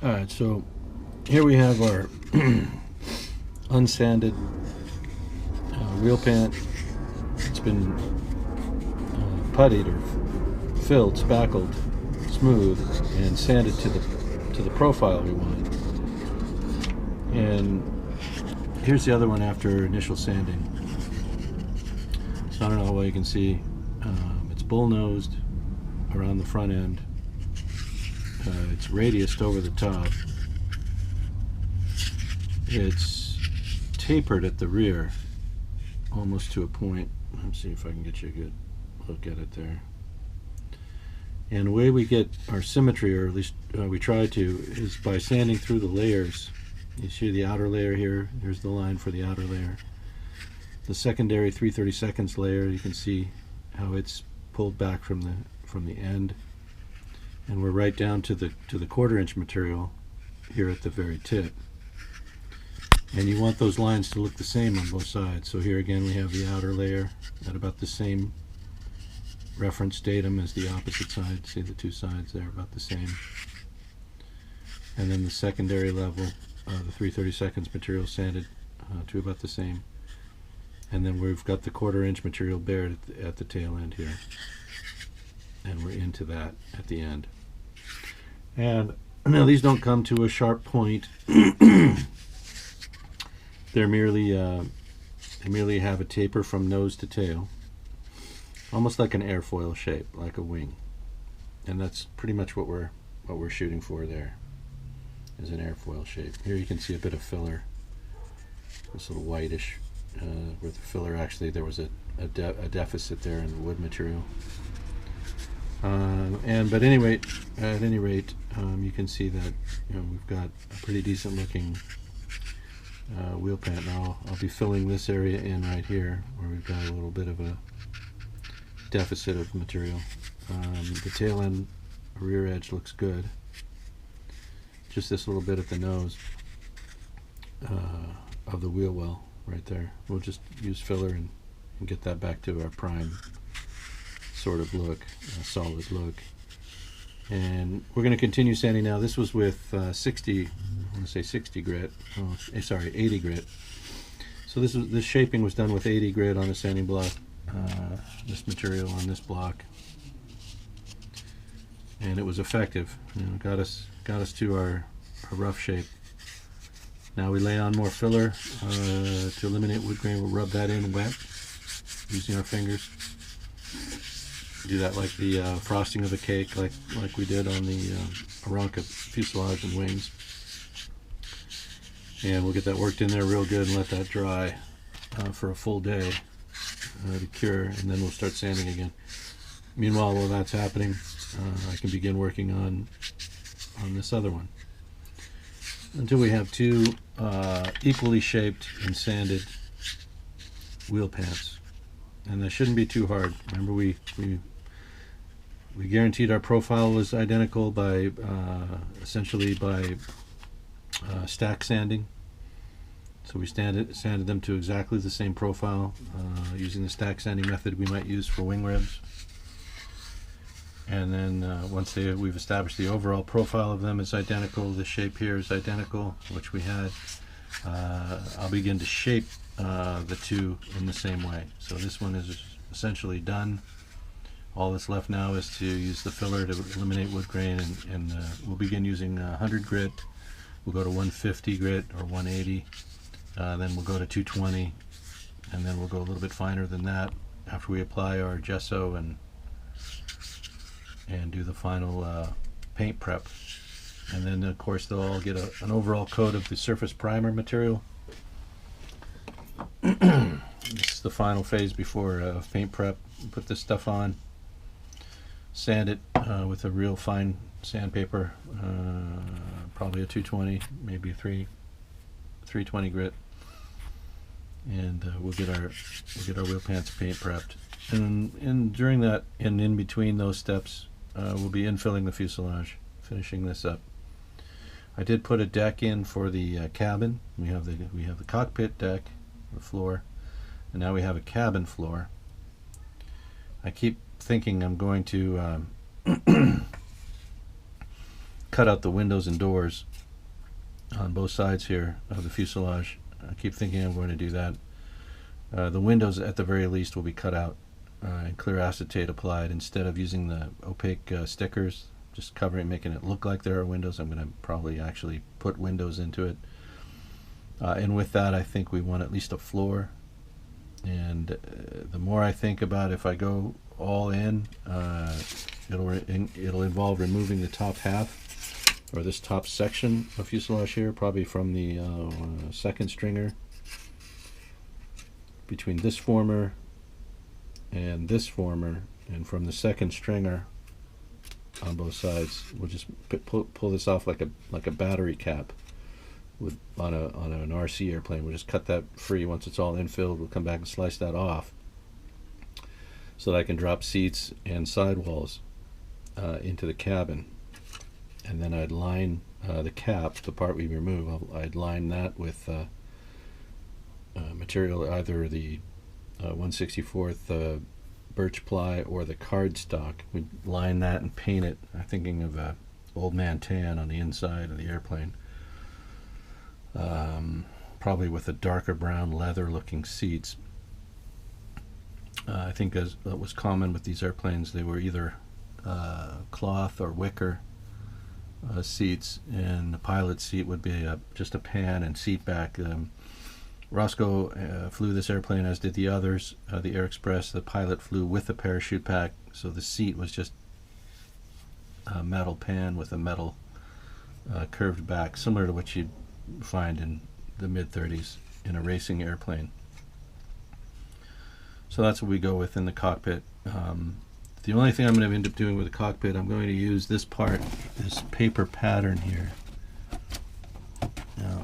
Alright, so here we have our unsanded wheel pant. It's been puttied or filled, spackled, smooth, and sanded to the profile we want. And here's the other one after initial sanding. So I don't know how well you can see. It's bull-nosed around the front end. It's radiused over the top. It's tapered at the rear, almost to a point. Let's see if I can get you a good look at it there. And the way we get our symmetry, or at least we try to, is by sanding through the layers. You see the outer layer here. Here's the line for the outer layer. The secondary 3/32 layer, you can see how it's pulled back from the end, and we're right down to the 1/4 inch material here at the very tip. And you want those lines to look the same on both sides. So here again we have the outer layer at about the same reference datum as the opposite side. See the two sides there about the same. And then the secondary level, the 3/32 material sanded to about the same. And then we've got the 1/4 inch material bared at the tail end here. And we're into that at the end. And now these don't come to a sharp point. They merely have a taper from nose to tail, almost like an airfoil shape, like a wing. And that's pretty much what we're shooting for there, is an airfoil shape. Here you can see a bit of filler, this little whitish, where the filler actually there was a deficit there in the wood material. But anyway, at any rate, you can see that we've got a pretty decent looking wheel pant. Now I'll be filling this area in right here where we've got a little bit of a deficit of material. The tail end rear edge looks good. Just this little bit at the nose of the wheel well right there. We'll just use filler and get that back to our prime sort of look, solid look. And we're going to continue sanding now. This was with 60, I want to say 60 grit. Oh, sorry, 80 grit. So this shaping was done with 80 grit on a sanding block. This material on this block, and it was effective. Got us to our rough shape. Now we lay on more filler to eliminate wood grain. We'll rub that in wet using our fingers. Do that like the frosting of a cake, like we did on the Aranca fuselage and wings. And we'll get that worked in there real good and let that dry for a full day to cure, and then we'll start sanding again. Meanwhile, while that's happening, I can begin working on this other one until we have two equally shaped and sanded wheel pants. And that shouldn't be too hard. Remember, we guaranteed our profile was identical by essentially by stack sanding. So we sanded them to exactly the same profile using the stack sanding method we might use for wing ribs. And then once we've established the overall profile of them is identical, the shape here is identical, which we had, I'll begin to shape the two in the same way. So this one is essentially done. All that's left now is to use the filler to eliminate wood grain, and we'll begin using 100 grit. We'll go to 150 grit or 180. Then we'll go to 220, and then we'll go a little bit finer than that after we apply our gesso and do the final paint prep. And then of course they'll all get an overall coat of the surface primer material. This is the final phase before paint prep. Put this stuff on, sand it with a real fine sandpaper, probably a 220, maybe a 320 grit, and we'll get our wheel pants paint prepped. And during that, and in between those steps, we'll be infilling the fuselage, finishing this up. I did put a deck in for the cabin. We have the cockpit deck, the floor, and now we have a cabin floor. I keep thinking I'm going to cut out the windows and doors on both sides here of the fuselage. I keep thinking I'm going to do that. The windows at the very least will be cut out and clear acetate applied instead of using the opaque stickers, just covering, making it look like there are windows. I'm going to probably actually put windows into it. And with that, I think we want at least a floor. And the more I think about if I go all in, it'll involve removing the top half, or this top section of fuselage here, probably from the second stringer, between this former and this former, and from the second stringer on both sides. We'll just pull this off like a battery cap on an RC airplane. We'll just cut that free once it's all infilled. We'll come back and slice that off so that I can drop seats and sidewalls into the cabin. And then I'd line the cap, the part we remove, I'd line that with material, either the 1/64th birch ply or the cardstock. We'd line that and paint it. I'm thinking of old man tan on the inside of the airplane. Probably with a darker brown leather looking seats. I think as was common with these airplanes, they were either cloth or wicker seats, and the pilot seat would be just a pan and seat back. Roscoe flew this airplane, as did the others. The Air Express, the pilot flew with a parachute pack, so the seat was just a metal pan with a metal curved back, similar to what you'd find in the mid-30s in a racing airplane. So that's what we go with in the cockpit. The only thing I'm going to end up doing with the cockpit, I'm going to use this part, this paper pattern here. Now,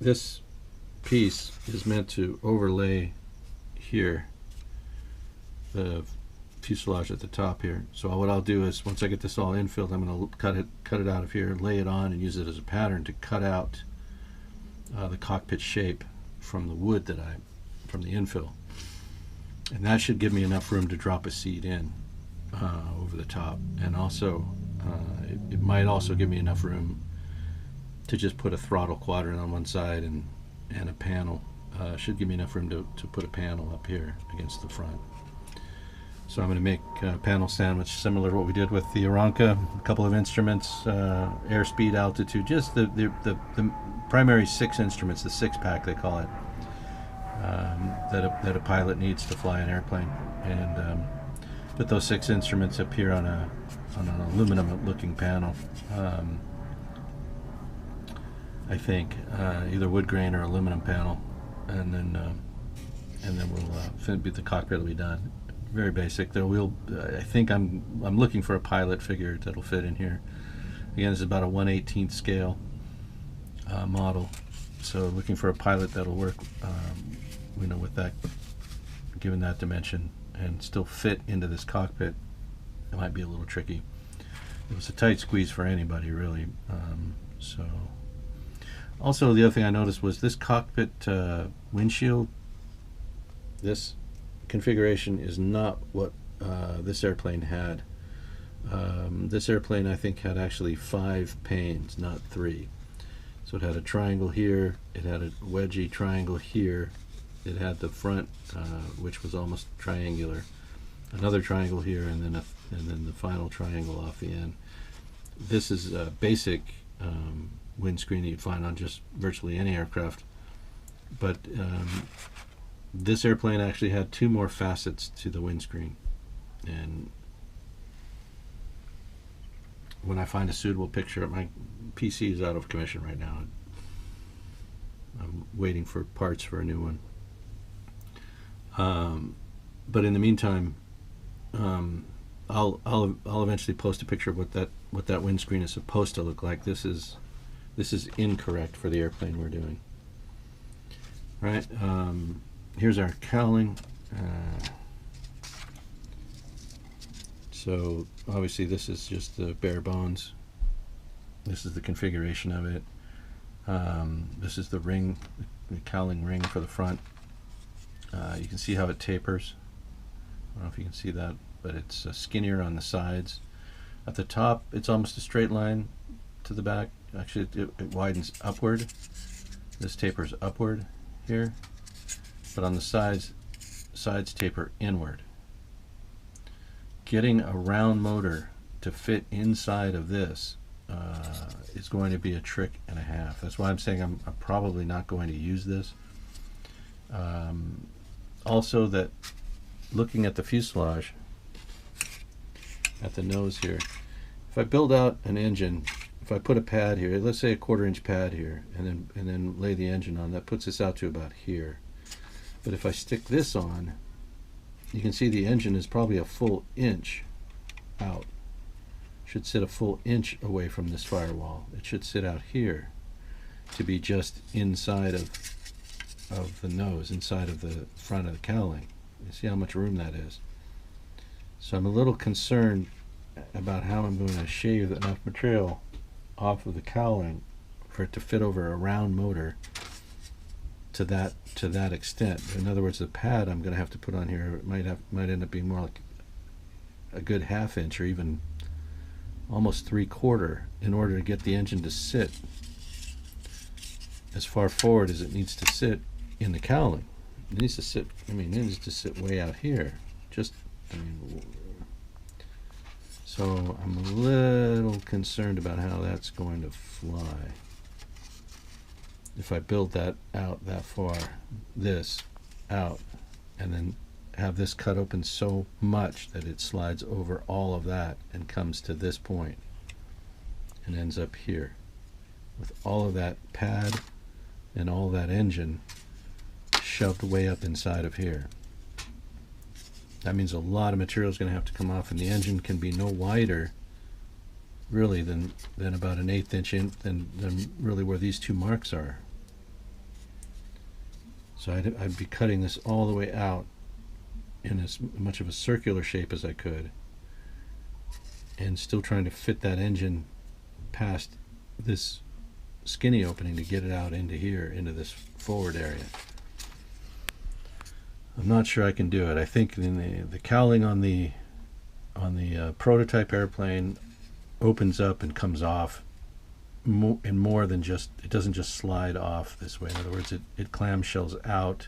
this piece is meant to overlay here the fuselage at the top here. So what I'll do is, once I get this all infilled, I'm going to cut it out of here, lay it on, and use it as a pattern to cut out the cockpit shape from the wood from the infill. And that should give me enough room to drop a seat in over the top. And also, it might also give me enough room to just put a throttle quadrant on one side and a panel. Should give me enough room to put a panel up here against the front. So I'm going to make a panel sandwich similar to what we did with the Aranca. A couple of instruments, airspeed, altitude, just the primary 6 instruments, the 6-pack they call it, that a pilot needs to fly an airplane. And put those 6 instruments up here on an aluminum-looking panel. I think either wood grain or aluminum panel, and then we'll the cockpit will be done. Very basic. I think I'm looking for a pilot figure that'll fit in here. Again, this is about a 1/18 scale model, so looking for a pilot that'll work, with that, given that dimension, and still fit into this cockpit. It might be a little tricky. It was a tight squeeze for anybody, really. So, also the other thing I noticed was this cockpit windshield. This configuration is not what this airplane had. This airplane, I think, had actually 5 panes, not 3. So it had a triangle here, it had a wedgy triangle here, it had the front, which was almost triangular, another triangle here, and then the final triangle off the end. This is a basic windscreen that you'd find on just virtually any aircraft, but this airplane actually had 2 more facets to the windscreen, and when I find a suitable picture, my PC is out of commission right now. I'm waiting for parts for a new one. But in the meantime, I'll eventually post a picture of what that windscreen is supposed to look like. This is incorrect for the airplane we're doing. All right. Here's our cowling. So obviously this is just the bare bones. This is the configuration of it. This is the ring, the cowling ring for the front. You can see how it tapers. I don't know if you can see that but it's skinnier on the sides. At the top, it's almost a straight line to the back. Actually, it widens upward. This tapers upward here, but on the sides taper inward. Getting a round motor to fit inside of this is going to be a trick and a half. That's why I'm saying I'm probably not going to use this. Also, that looking at the fuselage, at the nose here, if I build out an engine, if I put a pad here, let's say a 1/4-inch pad here, and then lay the engine on, that puts us out to about here. But if I stick this on, you can see the engine is probably a full inch out. Should sit a full inch away from this firewall. It should sit out here to be just inside of the nose, inside of the front of the cowling. You see how much room that is. So I'm a little concerned about how I'm going to shave enough material off of the cowling for it to fit over a round motor to that extent. In other words, the pad I'm going to have to put on here might end up being more like a good 1/2 inch or even almost 3/4 in order to get the engine to sit as far forward as it needs to sit in the cowling. It needs to sit, it needs to sit way out here. So I'm a little concerned about how that's going to fly. If I build that out that far, this out, and then have this cut open so much that it slides over all of that and comes to this point and ends up here with all of that pad and all that engine shoved way up inside of here. That means a lot of material is going to have to come off, and the engine can be no wider really than about an 1/8 inch than really where these two marks are. So I'd be cutting this all the way out in as much of a circular shape as I could, and still trying to fit that engine past this skinny opening to get it out into here, into this forward area. I'm not sure I can do it. I think in the cowling on the prototype airplane opens up and comes off in more than just, it doesn't just slide off this way. In other words, it clamshells out.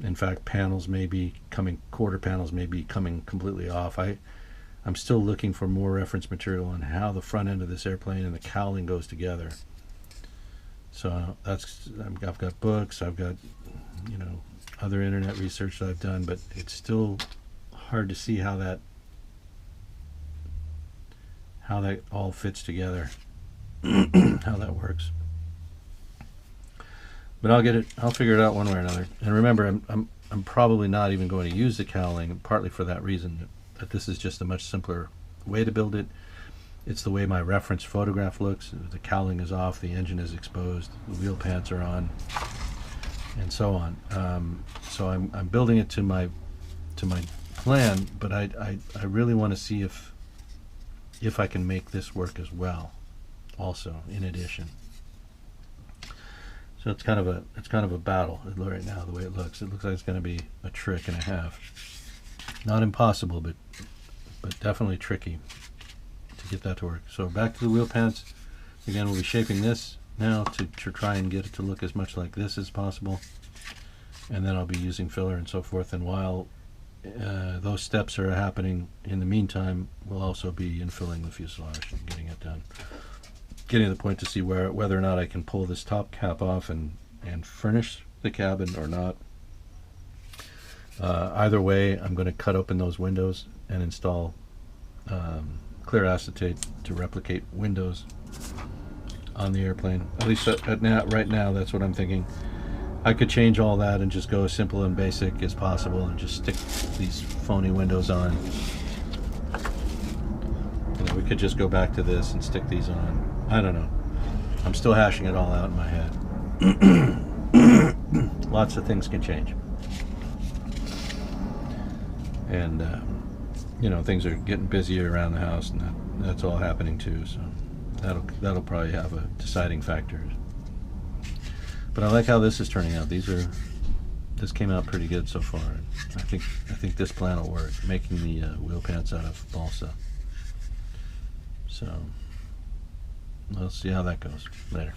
In fact, panels may be coming, 1/4 panels may be coming completely off. I'm still looking for more reference material on how the front end of this airplane and the cowling goes together. So I've got books, I've got, other internet research that I've done, but it's still hard to see how that all fits together, how that works. But I'll figure it out one way or another. And remember, I'm probably not even going to use the cowling, partly for that reason, that this is just a much simpler way to build it. It's the way my reference photograph looks. The cowling is off, the engine is exposed, the wheel pants are on, and so on. So I'm building it to my plan, but I really want to see if I can make this work as well, also in addition. So it's kind of a battle right now, the way it looks. It looks like it's going to be a trick and a half. Not impossible, but definitely tricky to get that to work. So back to the wheel pants. Again, we'll be shaping this now to try and get it to look as much like this as possible, and then I'll be using filler and so forth. And while those steps are happening, in the meantime, we'll also be infilling the fuselage and getting it done, getting to the point to see whether or not I can pull this top cap off and furnish the cabin or not. Either way, I'm going to cut open those windows and install clear acetate to replicate windows on the airplane. At least right now, that's what I'm thinking. I could change all that and just go as simple and basic as possible and just stick these phony windows on. We could just go back to this and stick these on. I don't know. I'm still hashing it all out in my head. Lots of things can change. And things are getting busier around the house, and that's all happening too, so that'll probably have a deciding factor. But I like how this is turning out. These are this came out pretty good so far. I think this plan will work, making the wheel pants out of balsa. So, let's see how that goes later.